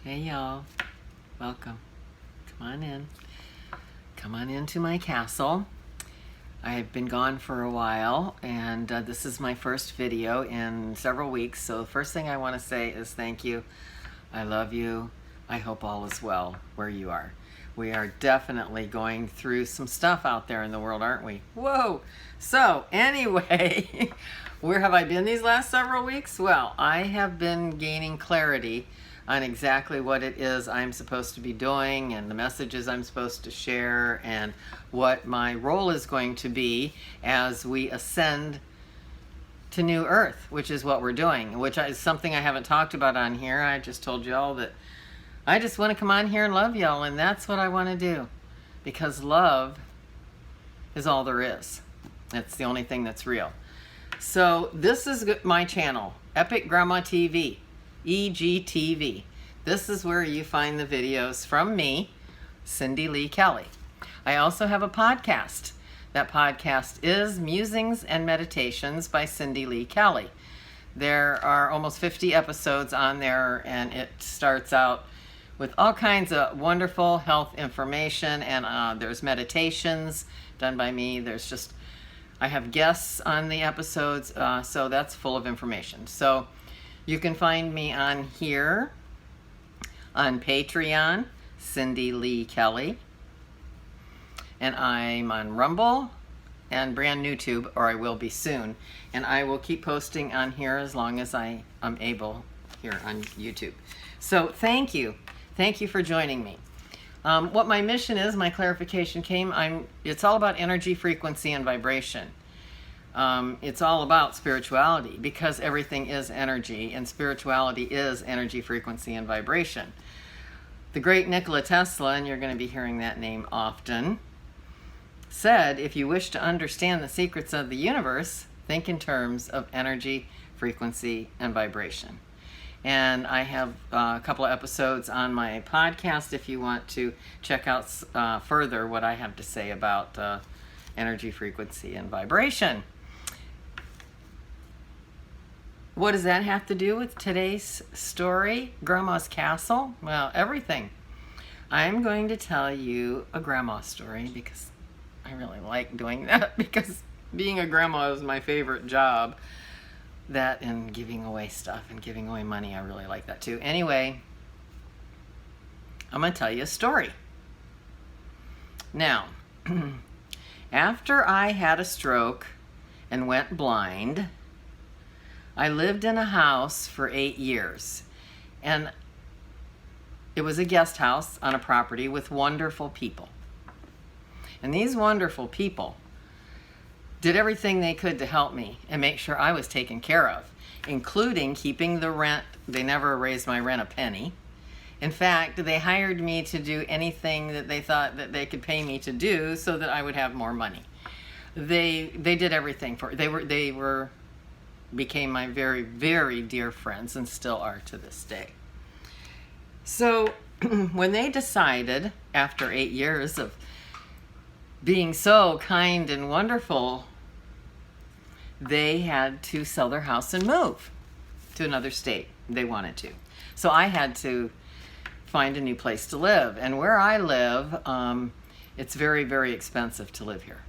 Hey y'all, welcome. Come on in. Come on into my castle. I've been gone for a while, and this is my first video in several weeks. So the first thing I want to say is thank you. I love you. I hope all is well where you are. We are definitely going through some stuff out there in the world, aren't we? Whoa! So anyway, where have I been these last several weeks? Well, I have been gaining clarity on exactly what it is I'm supposed to be doing and the messages I'm supposed to share and what my role is going to be as we ascend to New Earth, which is what we're doing, which is something I haven't talked about on here. I just told y'all that I just want to come on here and love y'all, and that's what I want to do, because love is all there is. It's the only thing that's real. So this is my channel, Epic Grandma TV, EGTV. This is where you find the videos from me, Cindy Lee Kelly. I also have a podcast. That podcast is Musings and Meditations by Cindy Lee Kelly. There are almost 50 episodes on there, and it starts out with all kinds of wonderful health information, and there's meditations done by me. I have guests on the episodes, so that's full of information. So you can find me on here, on Patreon, Cindy Lee Kelly, and I'm on Rumble and brand new tube, or I will be soon, and I will keep posting on here as long as I am able here on YouTube. So thank you for joining me. What my mission is, my clarification came, it's all about energy, frequency, and vibration. It's all about spirituality, because everything is energy, and spirituality is energy, frequency, and vibration. The great Nikola Tesla, and you're going to be hearing that name often, said, if you wish to understand the secrets of the universe, think in terms of energy, frequency, and vibration. And I have a couple of episodes on my podcast if you want to check out further what I have to say about energy, frequency, and vibration. What does that have to do with today's story, Grandma's Castle? Well, everything. I'm going to tell you a grandma story because I really like doing that, because being a grandma is my favorite job. That and giving away stuff and giving away money, I really like that too. Anyway, I'm going to tell you a story. Now, after I had a stroke and went blind, I lived in a house for 8 years, and it was a guest house on a property with wonderful people. And these wonderful people did everything they could to help me and make sure I was taken care of, including keeping the rent. They never raised my rent a penny. In fact, they hired me to do anything that they thought that they could pay me to do so that I would have more money. They did everything for it. Became my very, very dear friends, and still are to this day. So when they decided, after 8 years of being so kind and wonderful, they had to sell their house and move to another state. They wanted to. So I had to find a new place to live. And where I live, it's very, very expensive to live here.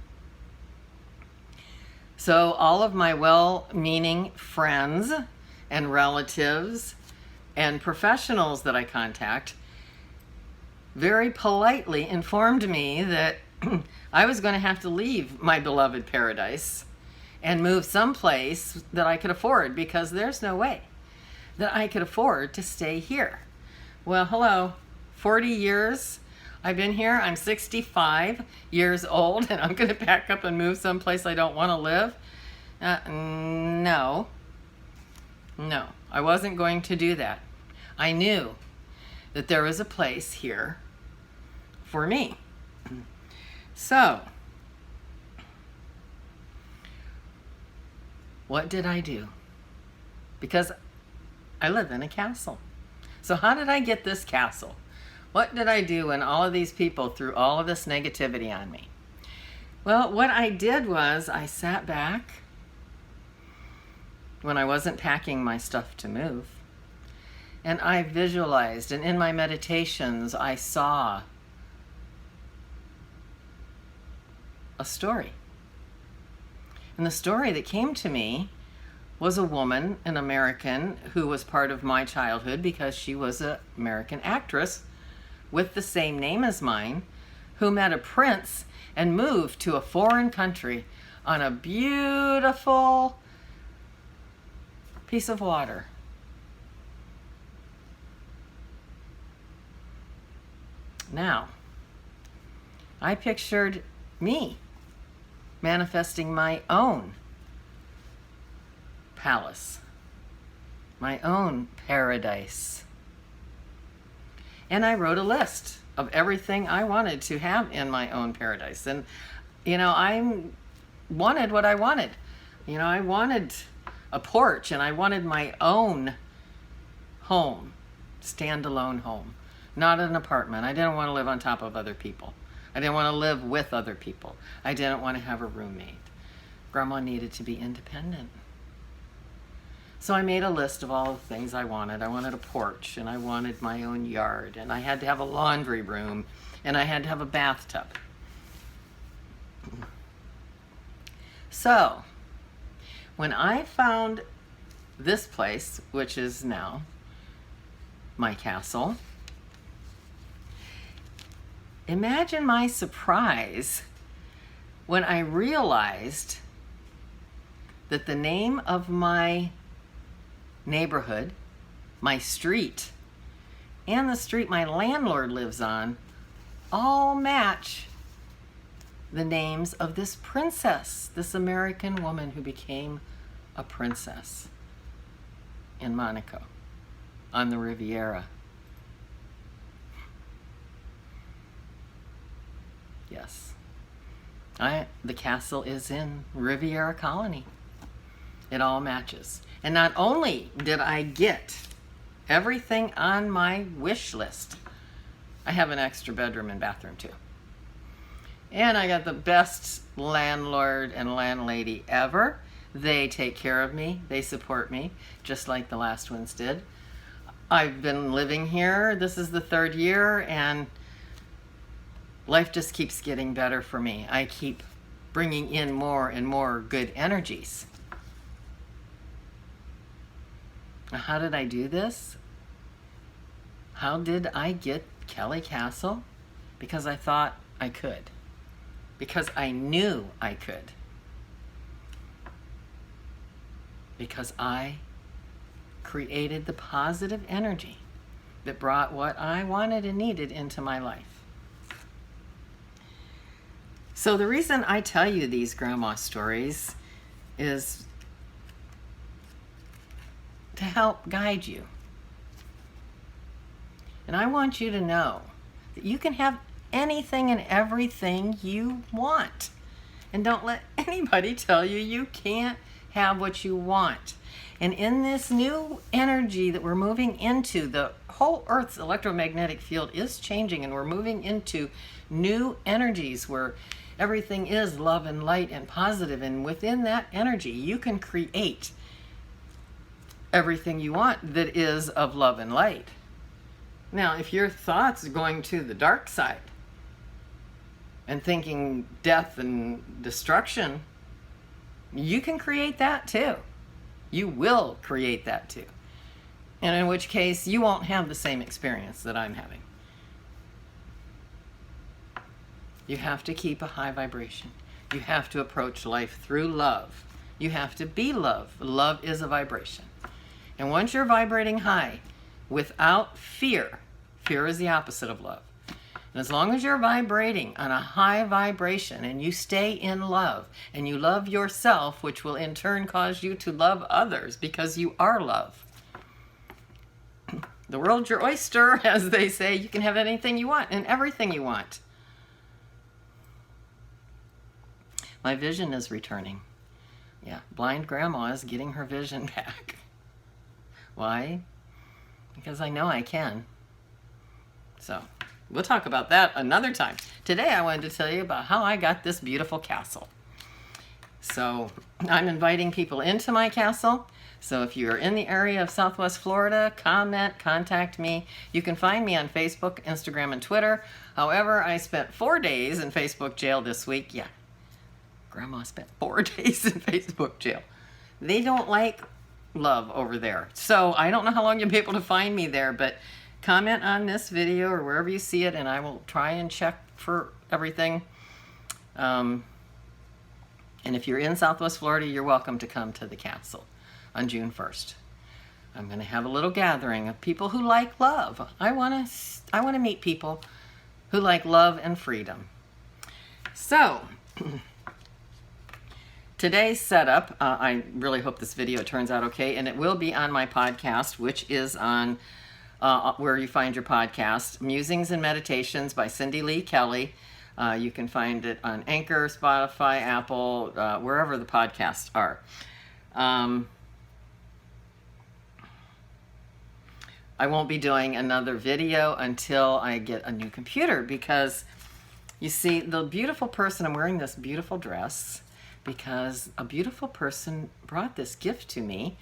So all of my well-meaning friends and relatives and professionals that I contact very politely informed me that I was going to have to leave my beloved paradise and move someplace that I could afford, because there's no way that I could afford to stay here. Well, hello, 40 years I've been here. I'm 65 years old, and I'm going to pack up and move someplace I don't want to live? No, I wasn't going to do that. I knew that there was a place here for me. So, what did I do? Because I live in a castle. So how did I get this castle? What did I do when all of these people threw all of this negativity on me? Well, what I did was I sat back when I wasn't packing my stuff to move, And I visualized, and in my meditations, I saw a story. And the story that came to me was a woman, an American, who was part of my childhood because she was an American actress with the same name as mine, who met a prince and moved to a foreign country on a beautiful piece of water. Now, I pictured me manifesting my own palace, my own paradise. And I wrote a list of everything I wanted to have in my own paradise. And, I wanted what I wanted. I wanted a porch, and I wanted my own home, standalone home, not an apartment. I didn't want to live on top of other people. I didn't want to live with other people. I didn't want to have a roommate. Grandma needed to be independent. So I made a list of all the things I wanted. I wanted a porch, and I wanted my own yard, and I had to have a laundry room, and I had to have a bathtub. So, when I found this place, which is now my castle, imagine my surprise when I realized that the name of my neighborhood, my street, and the street my landlord lives on all match the names of this princess, this American woman who became a princess in Monaco on the Riviera. Yes, the castle is in Riviera Colony. It all matches. And not only did I get everything on my wish list, I have an extra bedroom and bathroom too. And I got the best landlord and landlady ever. They take care of me. They support me, just like the last ones did. I've been living here. This is the 3rd year, and life just keeps getting better for me. I keep bringing in more and more good energies. How did I do this? How did I get Kelly Castle? Because I thought I could. Because I knew I could. Because I created the positive energy that brought what I wanted and needed into my life. So the reason I tell you these grandma stories is to help guide you. And I want you to know that you can have anything and everything you want. And don't let anybody tell you you can't have what you want. And in this new energy that we're moving into, the whole Earth's electromagnetic field is changing, and we're moving into new energies where everything is love and light and positive. And within that energy, you can create everything you want that is of love and light. Now, if your thoughts are going to the dark side and thinking death and destruction, you can create that too. You will create that too. And in which case, you won't have the same experience that I'm having. You have to keep a high vibration. You have to approach life through love. You have to be love. Love is a vibration. And once you're vibrating high, without fear, fear is the opposite of love. And as long as you're vibrating on a high vibration and you stay in love and you love yourself, which will in turn cause you to love others because you are love. The world's your oyster, as they say. You can have anything you want and everything you want. My vision is returning. Yeah, blind grandma is getting her vision back. Why? Because I know I can. So, we'll talk about that another time. Today I wanted to tell you about how I got this beautiful castle. So, I'm inviting people into my castle So if you're in the area of Southwest Florida, comment, contact me. You can find me on Facebook, Instagram, and Twitter. However, I spent 4 days in Facebook jail this week. Yeah, Grandma spent 4 days in Facebook jail. They don't like love over there. So I don't know how long you'll be able to find me there, but comment on this video or wherever you see it, and I will try and check for everything. And if you're in Southwest Florida, you're welcome to come to the castle on June 1st. I'm going to have a little gathering of people who like love. I want to meet people who like love and freedom. So today's setup, I really hope this video turns out okay, and it will be on my podcast, which is on where you find your podcast, Musings and Meditations by Cindy Lee Kelly. You can find it on Anchor, Spotify, Apple, wherever the podcasts are. I won't be doing another video until I get a new computer, because you see, the beautiful person, I'm wearing this beautiful dress because a beautiful person brought this gift to me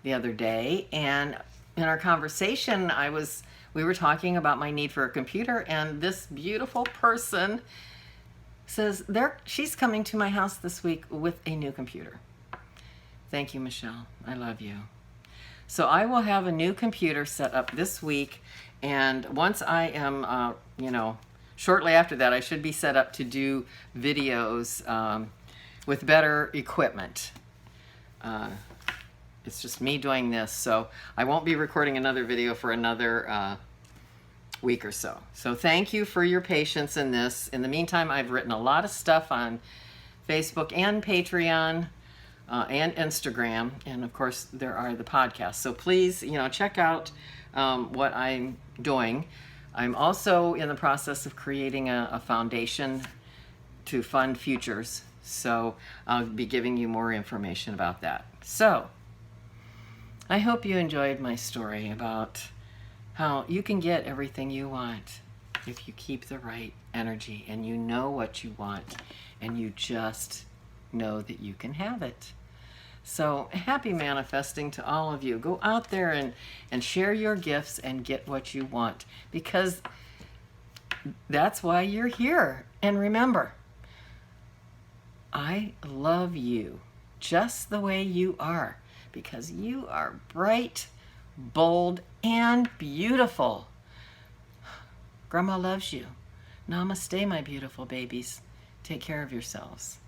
the other day, and in our conversation we were talking about my need for a computer, and this beautiful person says she's coming to my house this week with a new computer. Thank you, Michelle. I love you. So I will have a new computer set up this week, and once I am, shortly after that, I should be set up to do videos with better equipment. It's just me doing this, so I won't be recording another video for another week or so. So thank you for your patience in this. In the meantime, I've written a lot of stuff on Facebook and Patreon and Instagram, and of course there are the podcasts. So please, check out what I'm doing. I'm also in the process of creating a foundation to fund futures, so I'll be giving you more information about that. So I hope you enjoyed my story about how you can get everything you want if you keep the right energy and you know what you want and you just know that you can have it. So happy manifesting to all of you. Go out there and share your gifts and get what you want, because that's why you're here. And remember, I love you just the way you are, because you are bright, bold, and beautiful. Grandma loves you. Namaste, my beautiful babies. Take care of yourselves.